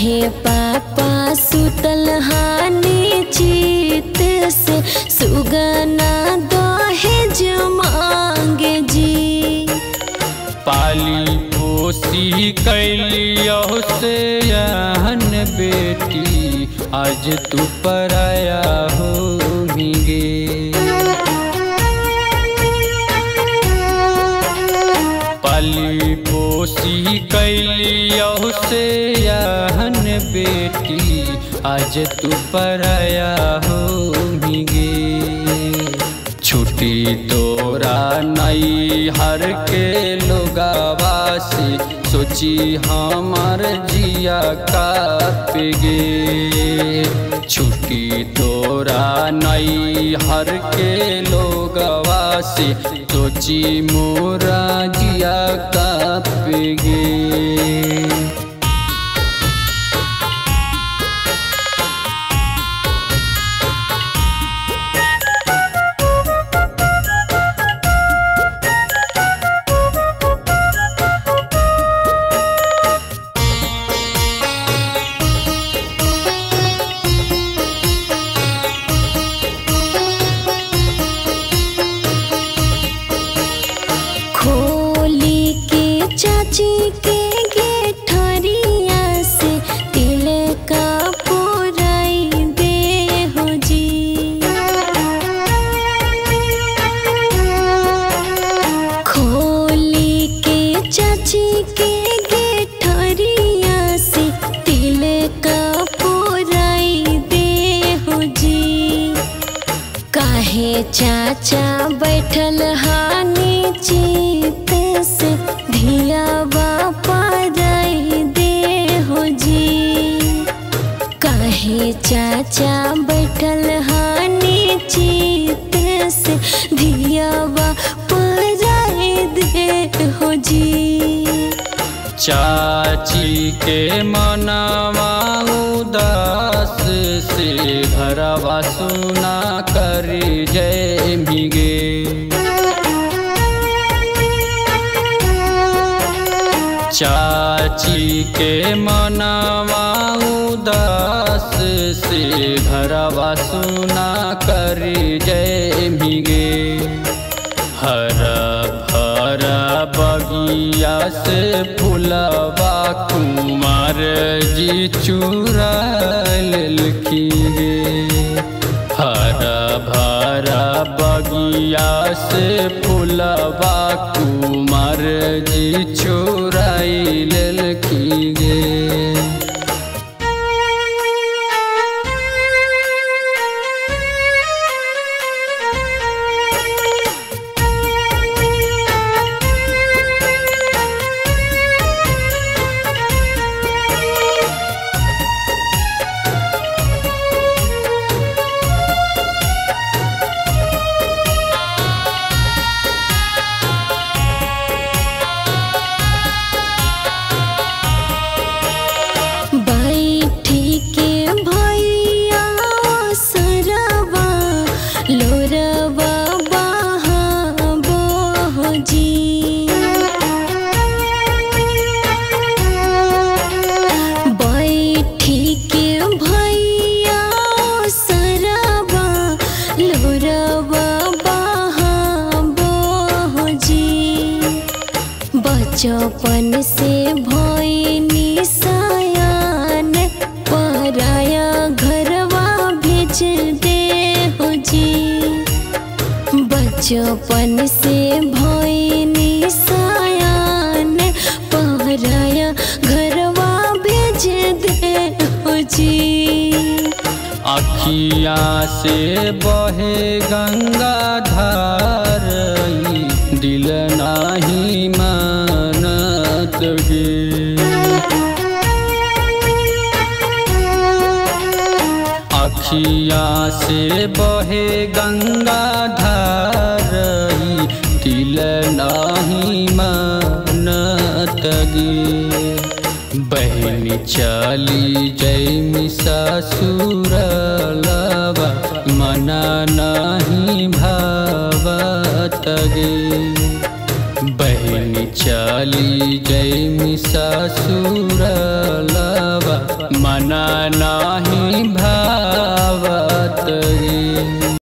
काहे पापा सुतल हानि चित से सुगना दहेज मांगे जी। पाली पोसी कैलियो से यहन बेटी आज तू पराया होंगे। पाली पोसी कैलियो से यहन बेटी आज तू पराया होंगे। छुट्टी तोरा नई हर के लोगावा से सोची हमार जिया कापेगे। छुट्टी तोरा नई हर के लोगावा से सोची मोरा जिया कापेगे। खोली के चाची के गेठरिया से तिल का पुराई दे हो जी। खोली के चाची के गेठरिया से तिल का पुराई दे हो जी। काहे चाचा बैठल हानि चित से धिया बापा राई दे हो जी। काहे चाचा बैठल हानि चित से धिया बापा राई दे हो जी। चाची के मनावा उदास से घरवा सुना कर जय मिगे। चाची के मनावा उदास से घरवा सुना कर जय मिगे। हरा भरा बगिया से फुलवा कुमार जी चुरा ललखी गे। हरा भरा बगिया से फुलवा कुमार जी चुराई ललखी गे। लोरवा बहाबो हो जी। बैठी के भैया सरवा लोरवा बहाबो हो जी। बचपन से भइनी सयान पराया घरवा भेज दे हो जी। बचपन से भइनी सयान पराया घरवा भेज दे हो जी। अखिया से बहे गंगा धार दिल नाही मानत गे। अखिया से बहे गंगा धार दिल नाही मानत गे। बहनी चली जैमी ससुरलवा मना नहीं भावत गे। बहनी चली चली जैमी ससुरलवा मना नाही भावत रे।